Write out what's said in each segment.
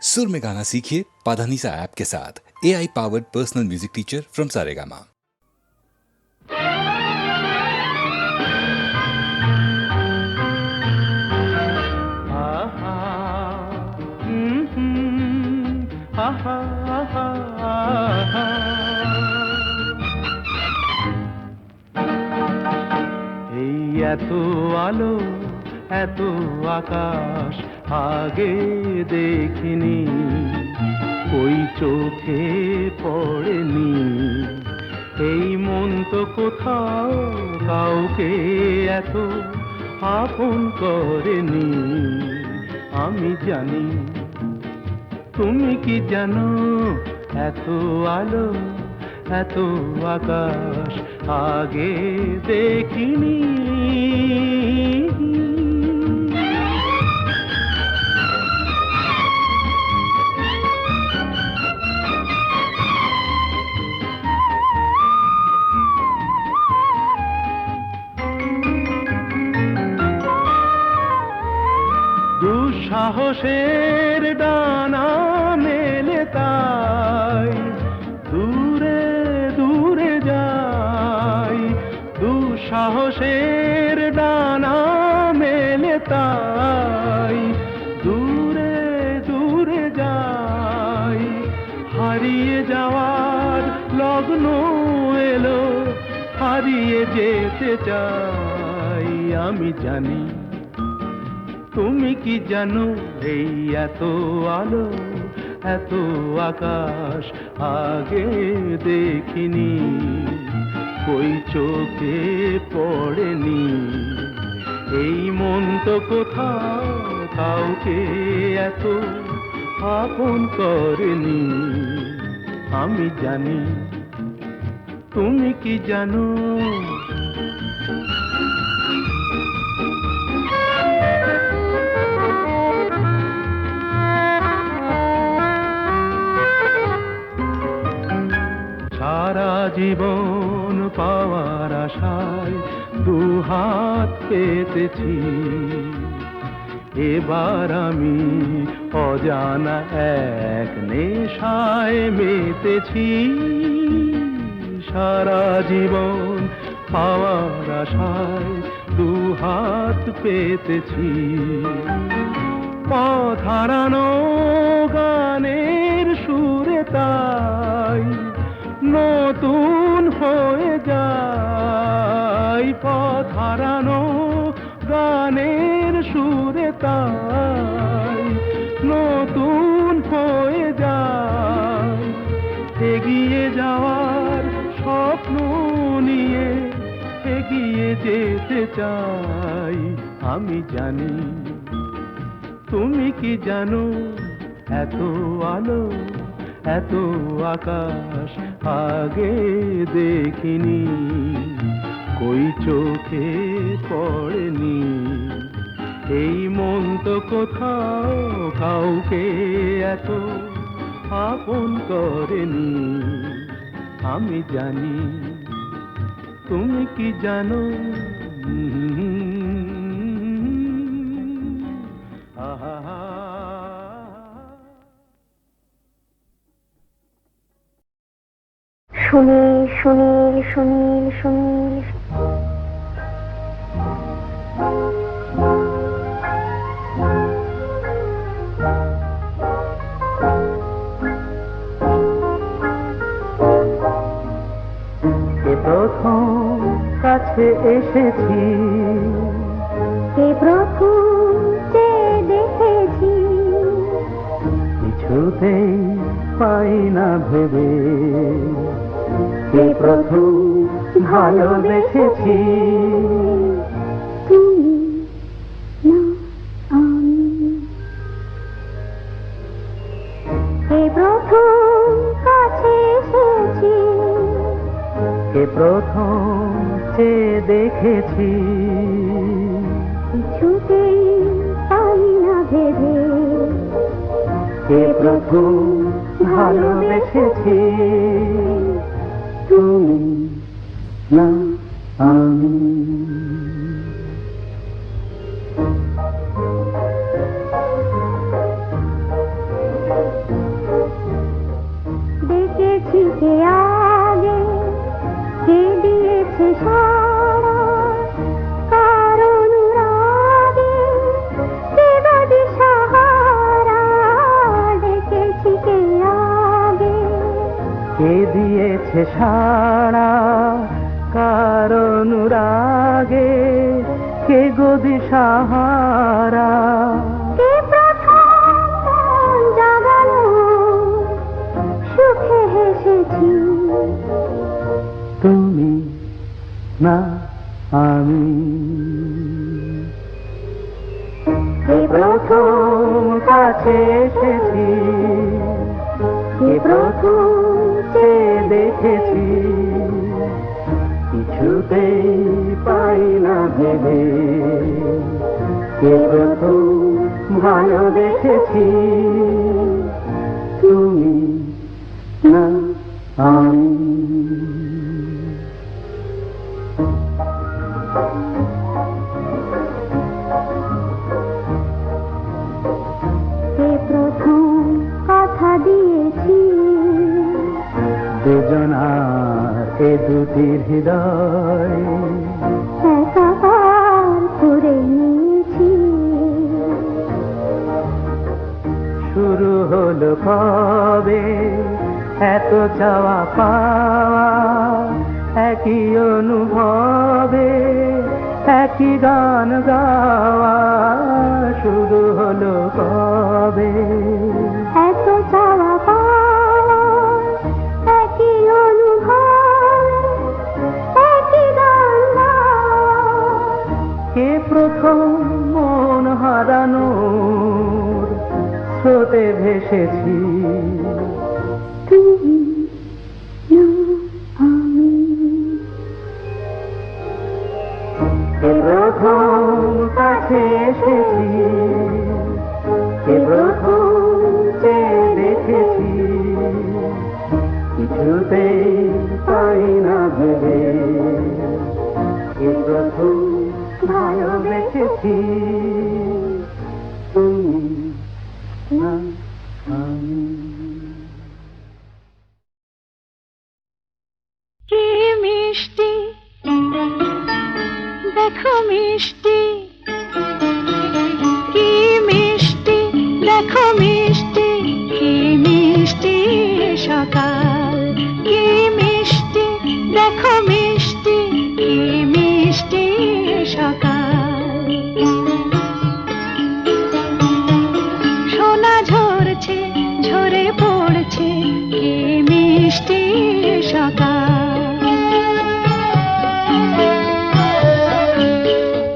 सुर में गाना सीखिए पाधानीसा ऐप के साथ। AI powered personal music teacher from Saregama. এই এত আলো এত আকাশ আগে দেখিনি, ওই চোখে পড়েনি। এই মন তো কোথাও কাউকে এত আপন করেনি। আমি জানি, তুমি কি জানো, এত আলো এত আকাশ আগে দেখিনি। দুঃসাহসের ডানা মেলে তাই দূরে দূরে যাই। দুঃসাহসের ডানা মেলে তাই দূরে দূরে যাই। হারিয়ে যাওয়ার লগ্ন এলো, হারিয়ে যেতে চাই। আমি জানি, তুমি কি জানো, এই এত আলো এত আকাশ আগে দেখিনি, ওই চোখে পড়েনি। এই মন তো কোথাও কাউকে এত আপন করেনি। আমি জানি, তুমি কি জানো। সারা জীবন পাওয়ার আশায় দুহাত পেতেছি, এবার আমি অজানা এক নেশায় মেতেছি। সারা জীবন পাওয়ার আশায় দুহাত পেতেছি, পথ হারানো গানের সুরে তাই নতুন হয়ে যায়। পথ হারানো গানের সুরে তাই নতুন হয়ে যায়। এগিয়ে যাওয়ার স্বপ্ন নিয়ে এগিয়ে যেতে চাই। আমি জানি, তুমি কি জানো, এত আলো এত আকাশ আগে দেখিনি, কই চোখে পড়েনি। এই মন তো কোথাও কাউকে এত আপন করেনি। আমি জানি, তুমি কি জানো। সুনীল সুনীল সুনীল সুনীল প্রথম কাছে এসেছি, প্রথম দেখেছি, কিছুতেই পাই না ভেবে, প্রথম ভালোবেসেছি। তুমি না আমি, প্রথম কাছে এসেছি, প্রথম দেখেছি, কিছুতেই পাই না ভেবে, প্রথম ভালোবেসেছি। তুমি না আমি। কে দিয়েছে সাড়া কার অনুরাগে, কে গদি সাহারা, কে প্রথম মন জাগালো, সুখে হেসেছি। তুমি না আমি। কে প্রথম কাছে এসেছি, কে প্রথম চেয়ে দেখেছি, কিছুতেই পাই না ভেবে, কে প্রথম ভালোবেসেছি, তুমি না আমি। কে প্রথম কথা দিয়েছি, দুজনার এ দুটি হৃদয় একাকার করে নিয়েছি। শুরু হলো কবে এত চাওয়া পাওয়া, একই অনুভবে একই গান গাওয়া, শুরু হলো কবে এত চাওয়া পাওয়া, একই অনুভব, একই গান গাওয়া। কে প্রথম মন হারানোর স্রোতে ভেসেছি, তুমি না আমি। কে প্রথম কাছে এসেছি, কে প্রথম চেয়ে দেখেছি, কিছুতেই পাই না ভেবে, কে প্রথম ভালোবেসেছি, তুমি না আমি। কি মিষ্টি দেখো মিষ্টি, কি মিষ্টি দেখো মিষ্টি, কি মিষ্টি সকাল, কি মিষ্টি দেখো মিষ্টি, কি মিষ্টি সকাল। সোনা ঝরছে ঝরে পড়ছে, কি মিষ্টি সকাল।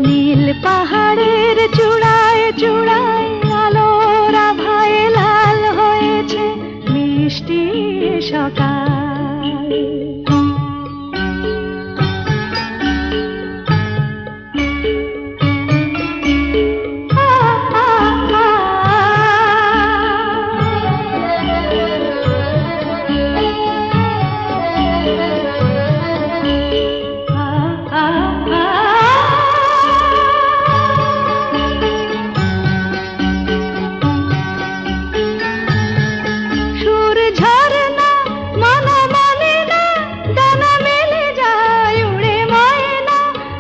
নীল পাহাড়ের চূড়ায় চূড়ায় আলোর আভায় লাল হয়েছে মিষ্টি সকাল। সুর ঝরনা মন মানে না, ডানা মেলে যায় উড়ে ময়না।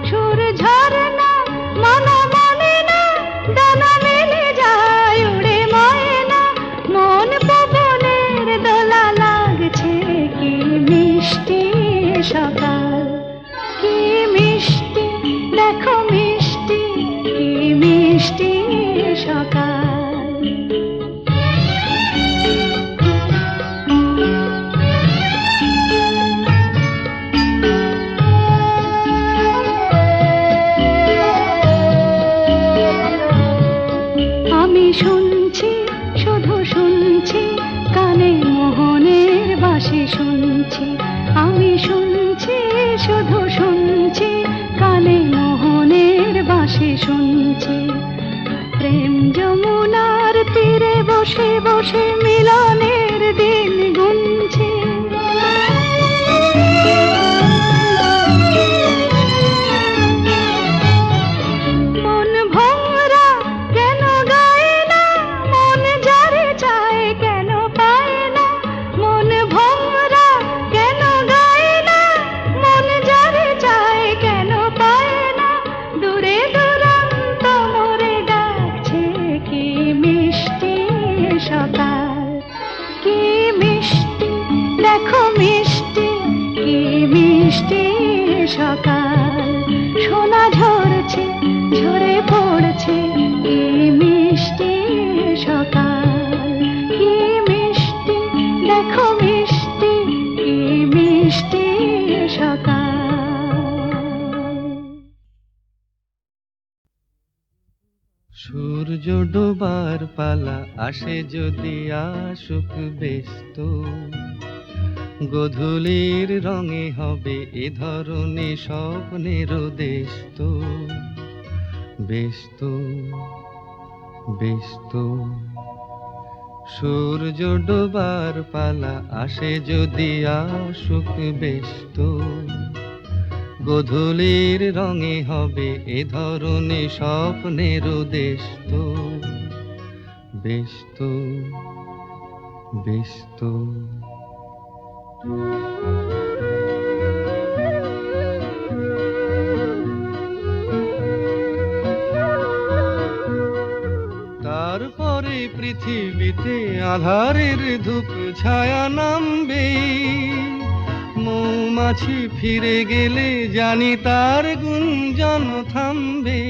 সুর ঝরনা মন মানে না, ডানা মেলে যায় উড়ে ময়না। মন পবনের দোলা লাগছে, কি মিষ্টি সকাল, কি মিষ্টি দেখো মিষ্টি, কি মিষ্টি সকাল। আমি শুনছি শুধু শুনছি, কানে মোহনের বাঁশি শুনছি। আমি শুনছি শুধু শুনছি, কানে মোহনের বাঁশি শুনছি। প্রেম যমুনার তীরে বসে বসে মিলনের দিন গুনছি। মন ভোরা কেন গায় না, মন যারে চায় কেন পায় না। মন ভোরা কেন গায় না, মন যারে চায় কেন পায় না। দূরে দূরান্ত মোরে ডাকছে, কি মিষ্টি সকাল, দেখো মিষ্টি কি মিষ্টি সকাল, সোনা ঝরছে ঝরে পড়ছে কি মিষ্টি সকাল, কি মিষ্টি দেখো মিষ্টি কি মিষ্টি সকাল। সূর্য ডোবার পালা আসে যদি আসুক ব্যস্ত, গোধূলির রঙে হবে এ ধরনে স্বপ্নের দেশ তো, ব্যস্ত ব্যস্ত। সূর্য ডোবার পালা আসে যদি আসুক ব্যস্ত, গোধূলির রঙে হবে এ ধরনে স্বপ্নের দেশ তো, ব্যস্ত ব্যস্ত। তারপরে পৃথিবীতে আঁধারের ধূপ ছায়া নামবে, মৌমাছি ফিরে গেলে জানি তার গুঞ্জন থামবে।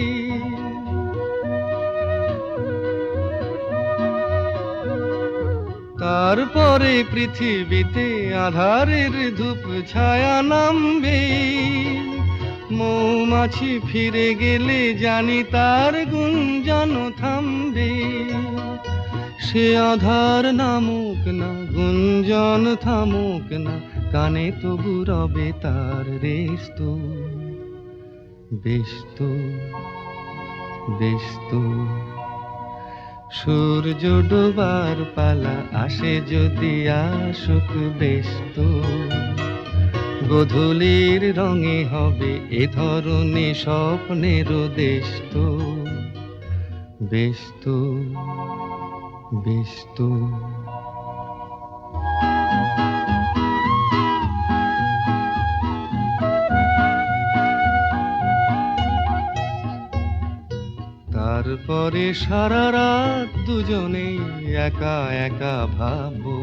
তারপরে পৃথিবীতে আঁধারের ধূপ ছায়া নামবে, মৌমাছি ফিরে গেলে জানি তার গুঞ্জন থামবে। সে আধার নামুক না গুঞ্জন থামুক না, কানে তবু রবে তার রেশ তো, ব্যস্ত ব্যস্ত। সূর্য ডোবার পালা আসে যদি আসুক ব্যস্ত, গোধূলির রঙে হবে এ ধরনে স্বপ্নের দেশ তো, ব্যস্ত ব্যস্ত। তারপরে সারা রাত দুজনে একা একা ভাববো,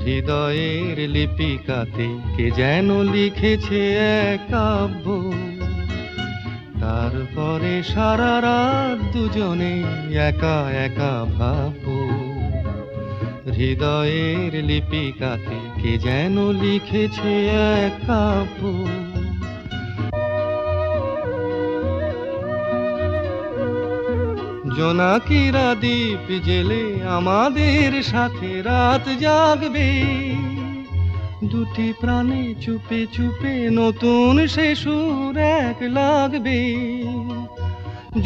হৃদয়ের লিপিকাতে কে যেন লিখেছে এক কাব্য। তারপরে সারা রাত দুজনে একা একা ভাববো, হৃদয়ের লিপিকাতে কে যেন লিখেছে এক কাব্য। জোনাকিরা দ্বীপ জেলে আমাদের সাথে রাত জাগবে, দুটি প্রাণে চুপে চুপে নতুন সে সুর এক লাগবে।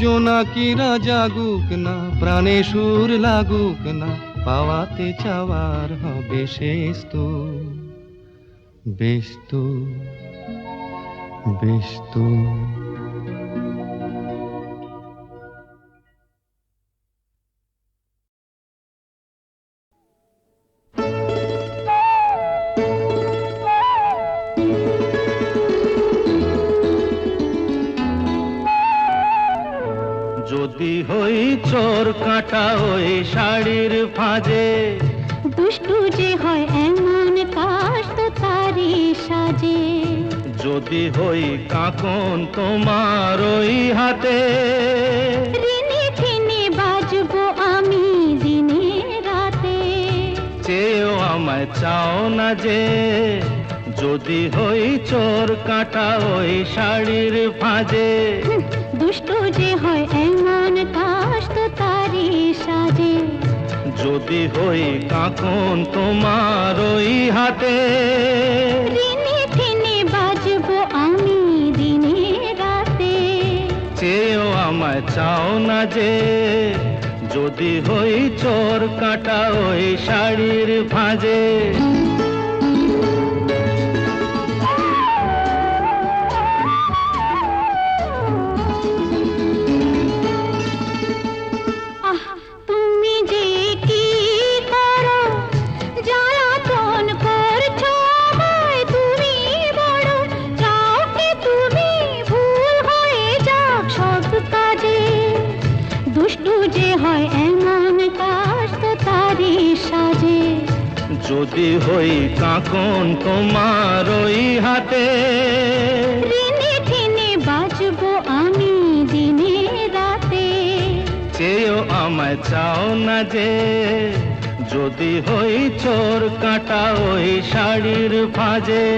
জোনাকিরা জাগুক না প্রাণে সুর লাগুক না, পাওয়াতে চাওয়ার হবে শেষ তো, ব্যস্ত ব্যস্ত। যদি হই চোর কাঁটা ওই শাড়ির ফাঁজে, দুষ্টু যে হয় এমন কাশ তো তারি সাজে। যদি হই কাঁকন তোমার ওই হাতে, রিনি ঝিনি বাজবো আমি দিনে রাতে। চেয়েও আমায় চাও না যে, যদি হই চোর কাঁটা ওই শাড়ির ফাঁজে। দুষ্টু যে হয় এমন কাশ তো তারি সাজে। যদি হই কাঁকন তোমার ওই হাতে, রিনি ঝিনি বাজবো আমি দিনে রাতে। চেয়েও আমায় চাও না যে, যদি হই চোর কাঁটা ওই শাড়ির ফাঁজে। যদি হই কাকন তোমার ওই হাতে, ঋণে ঠিনে বাজবো আমি দিনে রাতে। চেয়েও আমায় চাও না যে, যদি হই চোর কাটা ওই শাড়ির ফাজে।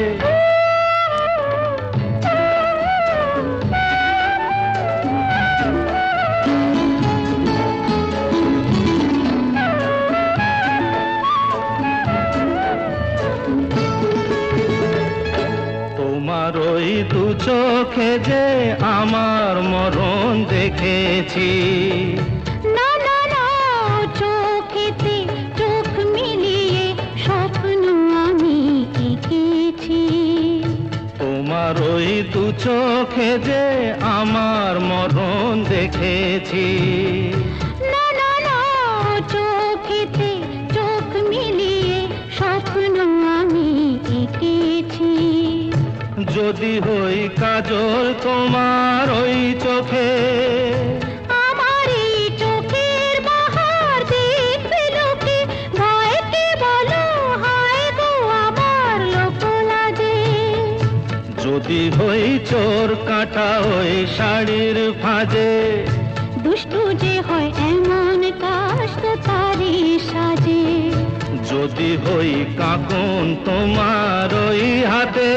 তোমার ওই দু চোখে যে আমার মরণ দেখেছি। না না না, চোখেতে চোখ মিলিয়ে স্বপ্ন আমি এঁকেছি। তোমার ওই দু চোখে যে আমার মরণ দেখেছি। না না না, চোখেতে চোখ মিলিয়ে স্বপ্ন আমি এঁকেছি। যদি হই কাজল তোমার ওই চোখে, আমার এই চোখের বাহার দেখবে লোকে, ভয়কে বলো হায় গো আমার লোক লাজে। যদি হই চোর কাটা ওই শাড়ির ফাজে। দুষ্টু যে হয় এমন কাজ তো তারই সাজে। যদি হই কাকন তোমার ওই হাতে,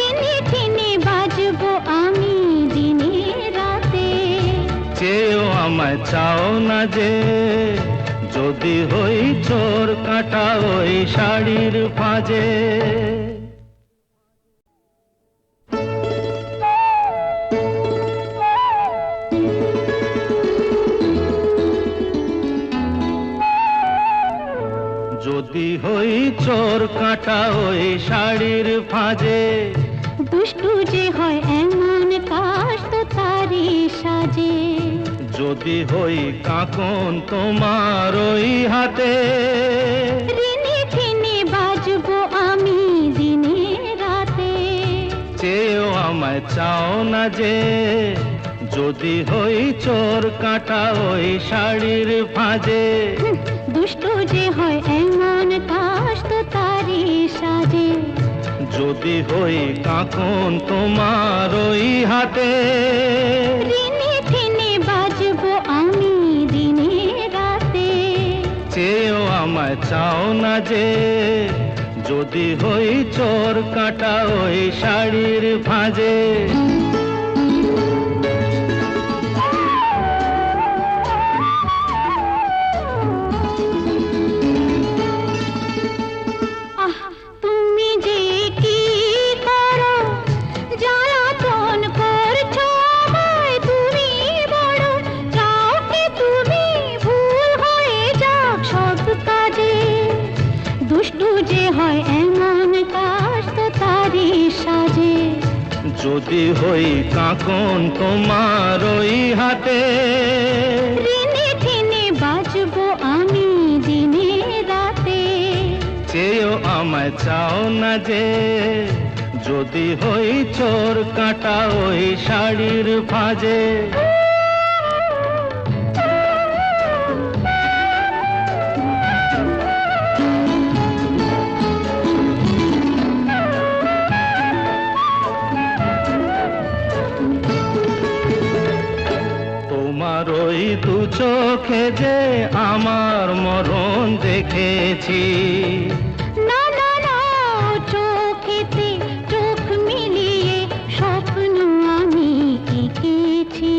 ঋণে ঠিনে বাজবো আমি দিনে রাতে। চেয়েও আমায় চাও না যে, যদি হই চোর কাটা ওই শাড়ির ফাজে। যদি হই চোর কাটা ওই শাড়ির ফাজে। দুষ্টু যে হয় এমন কাজ তো তারই সাজে। যদি হই কাকন তোমার ওই হাতে, ঋণে ঠিনে বাজবো আমি দিনে রাতে। চেয়েও আমায় চাও না যে, যদি হই চোর কাটা ওই শাড়ির ফাজে। দুষ্টু যে হয় এমন কাজ তো তারই সাজে। যদি হই কাকন তোমার ওই হাতে, ঋণে ঠিনে বাজবো আমি দিনে রাতে। চেয়েও আমায় চাও না যে, যদি হই চোর কাটা ওই শাড়ির ফাজে। আহ, তুমি যে কি করো, জ্বালাতন করছো আমায় তুমি বড়। চাও কি তুমি ভুল হয়ে যাক সব কাজে। দুষ্টু যে হয় এমন কাজ তো তারই সাজে। যদি হই কাকন তোমার ওই হাতে, ঋণে ঠিনে বাজবো আমি দিনে রাতে। চেয়েও আমায় চাও না যে, যদি হই চোর কাটা ওই শাড়ির ফাজে। তোমার ওই দু চোখে যে আমার মরণ দেখেছি। না না না, চোখেতে চোখ মিলিয়ে স্বপ্ন আমি এঁকেছি।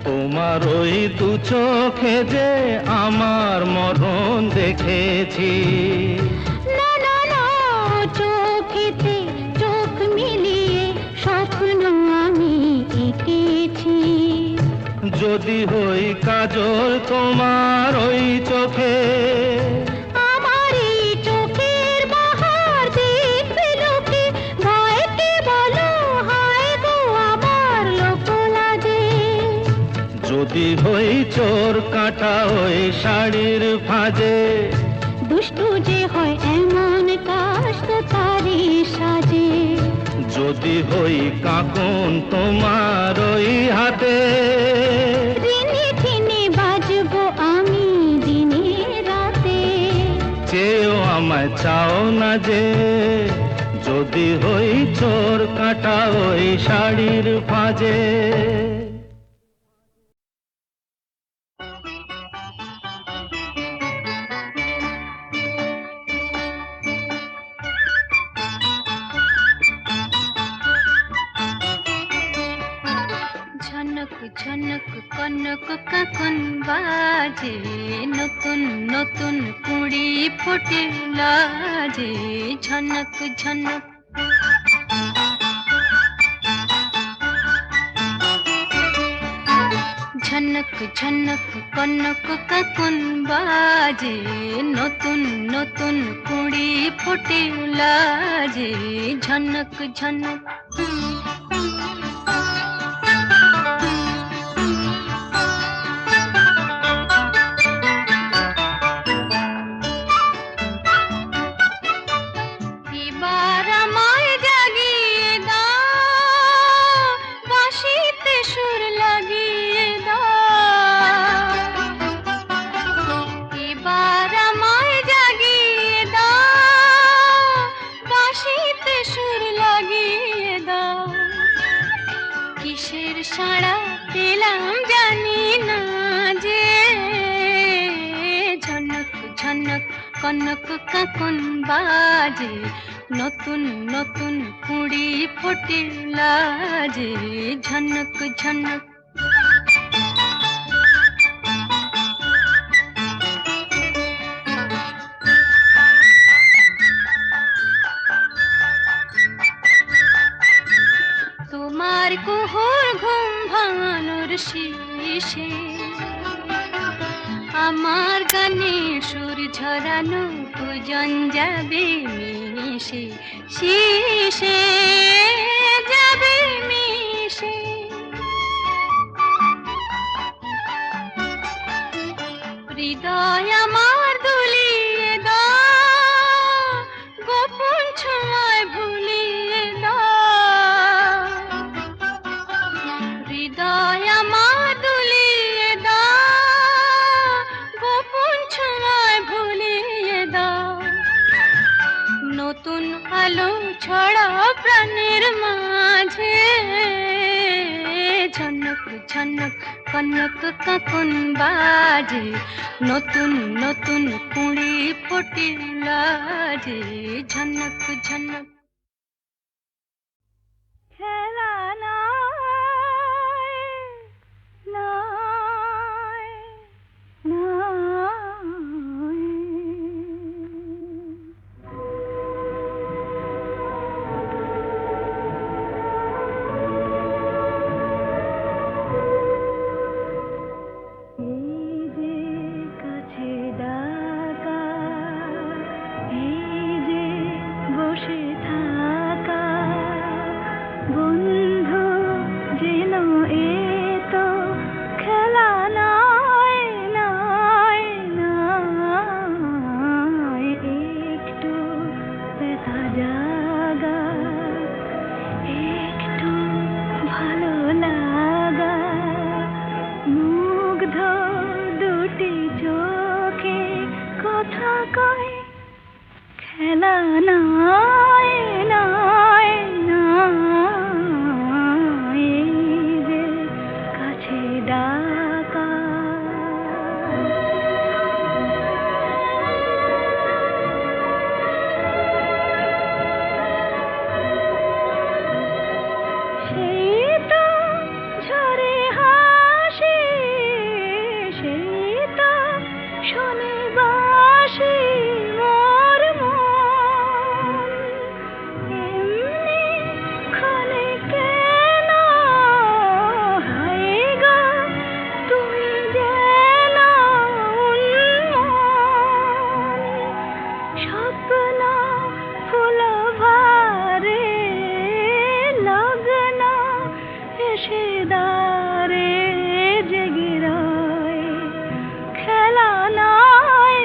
তোমার ওই দু চোখে যে আমার মরণ দেখেছি। না না না, চোখেতে চোখ মিলিয়ে স্বপ্ন আমি এঁকেছি। যদি হই কাজল তোমার ওই চোখে, আমার এই চোখের বাহার দেখবে লোকে, ভয়কে বলো হায় গো আমার লোক লাজে। যদি হই চোর কাটা ওই শাড়ির ফাজে। দুষ্টু যে হয় এমন কাজ তো তারই সাজে। যদি হই কাকন তোমার ওই হাতে, ঋণে ঠিনে বাজবো আমি দিনে রাতে। চেয়ে আমায় চাও না যে, যদি হই চোর কাঁটা ওই শাড়ির ভাঁজে। ঝনক ঝনক কনক কাকন বাজে, নতুন নতুন কুড়ি ফোটে লাজে। ঝনক ঝনক ঝনক ঝনক কনক কাকন বাজে, নতুন নতুন কুড়ি ফোটে লাজে। ঝনক ঝনক এবার আমায় জাগিয়ে দাও, বাঁশিতে সুর লাগিয়ে দাও। এবার আমায় জাগিয়ে দাও, বাঁশিতে সুর লাগিয়ে দাও। কিসের সাড়া পেলাম জানি না যে, ঝনক ঝনক কনক কাকন বাজে, নতুন নতুন কুড়ি ফোটে লাজে। ঝনক ঝনক তোমার কুহুর ঘুম ভাঙানোর শীষে, আমার গানে সুর ঝরানো পূজন যাবে মিশে, শীষে যাবে মিশে। হৃদয় আমার দুলিয়ে দাও, গোপন ছোঁয়ায় ভুলিয়ে দাও। হৃদয় আমার দুলিয়ে দাও, গোপন ছোঁয়ায় ভুলিয়ে দাও। নতুন আলো ছড়াও প্রাণের মাঝে, ঝনক ঝনক কনক কাকন বাজে, নতুন নতুন কুড়ি ফোটে লাজে। ঝনক ঝনক খেলা নাই নাই নাই। এই যে কাছে ডাকা, এই যে বসে থাকা, বন্ধু যেন এ তো খেলা নাই নাই নাই। একটু ব্যথা জাগা, একটু ভালো লাগা, মুগ্ধ দুটি চোখে কথা কয়, খেলা নাই নাই নাই। এই যে কাছে ডাকা, সেই তো ঝরে হাসি, সেই তো শোনে বাঁশি মোর মন। এমনি ক্ষণে কেন হায় গো তুমি যেন উন্মন। স্বপ্ন ফুল ভারে লগ্ন এসে দারে জেগে রয়, খেলা নাই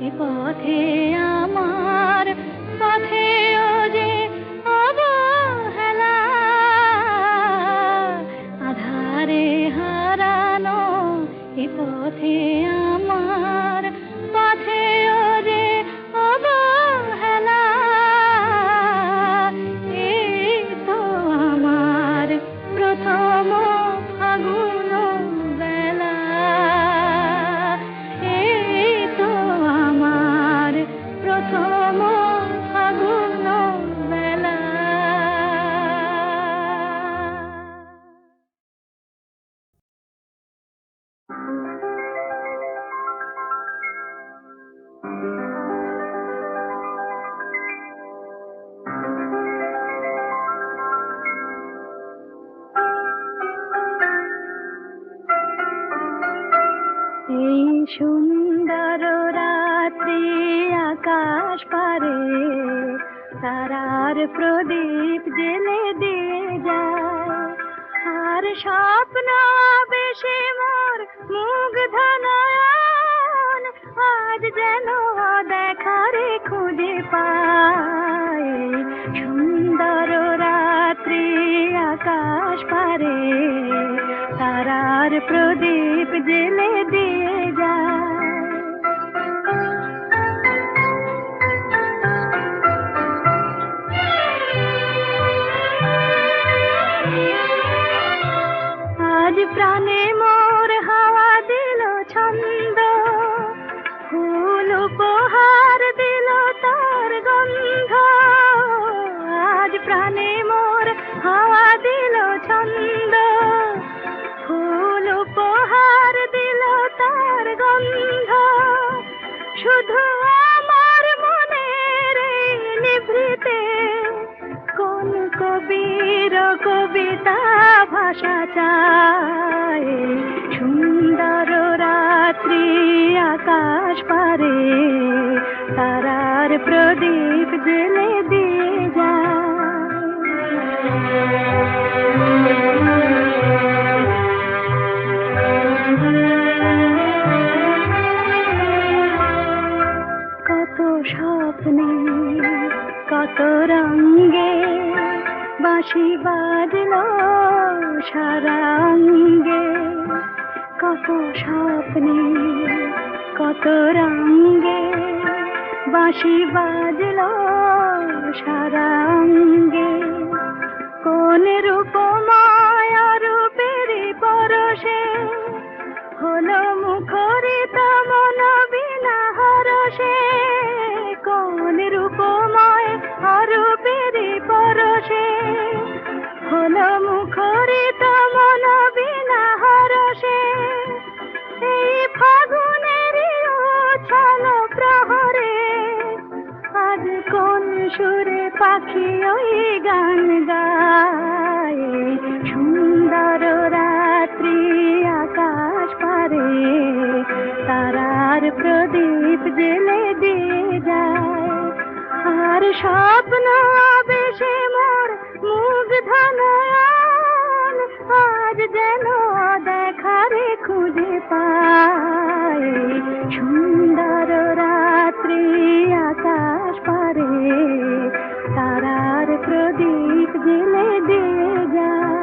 এ পথে আমার পথেও যে অবহেলা, আধারে হারানো এ পথে আমার পথেও যে অবহেলা। এই তো আমার প্রথম ফাগুন বেলা, এই তো আমার প্রথম ফাগুন বেলা। এই সুন্দর রাত্রি আকাশ পারে তারার প্রদীপ জেলে দিয়ে যায়, আর স্বপ্ন বেশি মোর মুগ্ধ নয়ন আজ যেন দেখারে খুঁজে পায়। সুন্দর রাত্রি আকাশ পারে তারার প্রদীপ জেলে দিয়ে যায়। আজ প্রাণে মোর হাওয়া দিল ছন্দ, ফুল উপহার দিল তার গন্ধ। আজ প্রাণে মোর হাওয়া দিল ছন্দ, ফুল উপহার দিল তার গন্ধ। শুধু আমার মনের এই নিভৃতে কোন কবির কবিতা ভাষা চায়। সুন্দর রাত্রি আকাশ পারে তারার প্রদীপ জেলে দিয়ে কত স্বপ্নে কত রঙে বাঁশি বাজলো সারা অঙ্গে। কত স্বপ্নে কত রঙে বাঁশি বাজলো সারা অঙ্গে। কোন রূপময় রূপের পরশে হলো মুখরিত মন বিনা হরষে। কোন রূপময় অরূপের পরশে হলো মুখরিত মন বিনা হরষে। এই ফাগুনের উচ্ছল প্রহরে আজ কোন সুরে পাখি ওই গান গায়। সুন্দর রাত্রি আকাশ পারে তারার প্রদীপ জেলে দিয়ে যায়, আর স্বপ্ন বেশে মোর মুগ্ধ নয়ন আজ যেন দেখারে খুঁজে পায়। সুন্দর রাত্রি আকাশ পারে তারার প্রদীপ জেলে দিয়ে যায়।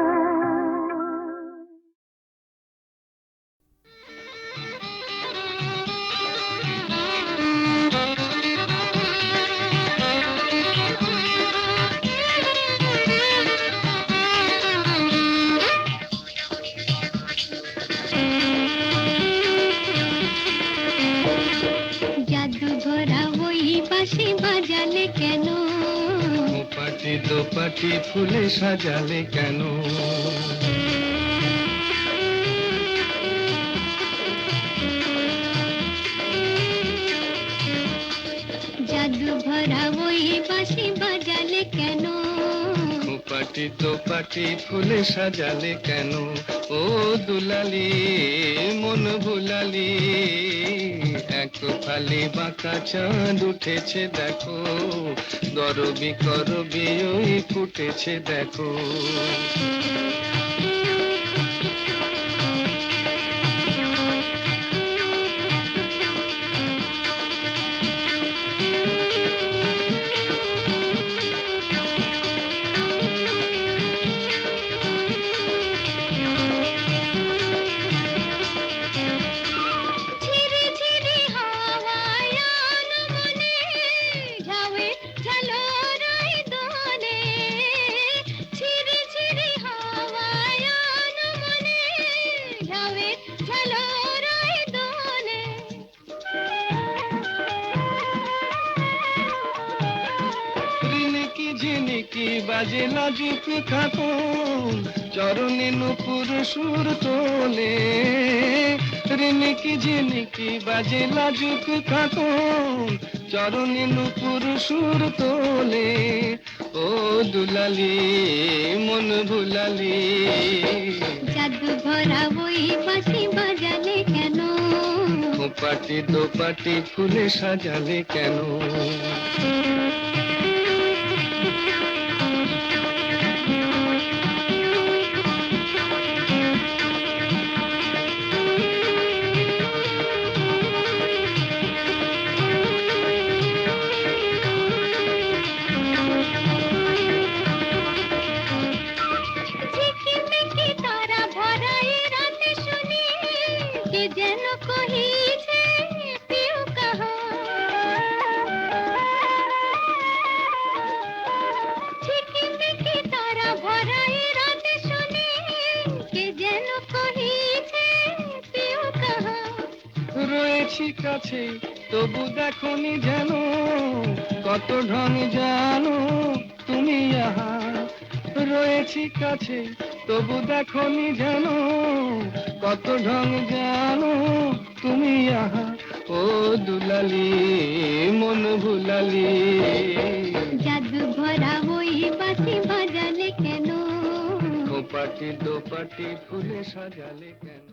জাদু ভরা ওই বাঁশি বাজালে কেন, পাটি দোপাটি ফুলে সাজালে কেন? জাদু ভরা ওই বাঁশি বাজালে কেন, পাটি দোপাটি ফুলে সাজালে কেন? ও দুলালি মন ভুলালি, এক ফালি বাঁকা চাঁদ উঠেছে দেখো, গরবি করবি ওই ফুটেছে দেখো। ঝালরায় দোলে রিনিকি ঝিনিকি বাজে লাজুক খাতুন চরণে নুপুর সুর তোলে রিনিকি ঝিনিকি বাজে লাজুক খাতুন চরণে নুপুর সুর তোলে ও দুলালি মন ভুলালি জাদু ভরা ওই বাঁশি বাজালে কেন পাটি দোপাটি ফুলে সাজালে কেন ঝিকিমিকি তারা ভরা এই রাতে শুনি কে যেন কহিছে পিউ কাহা ঝিকিমিকি তারা ভরা এই রাতে শুনি কে যেন কহিছে পিউ কাহা রয়েছি কাছে তবু দেখনি যেন কত ঢং জানো তুমি আহা রয়েছি কাছে তবু দেখনি যেন কত ঢং জানো তুমি আহা ও দুলালি মন ভুলালি জাদু ভরা ওই বাঁশি বাজালে কেন ও পাটি দোপাটি ফুলে সাজালে কেন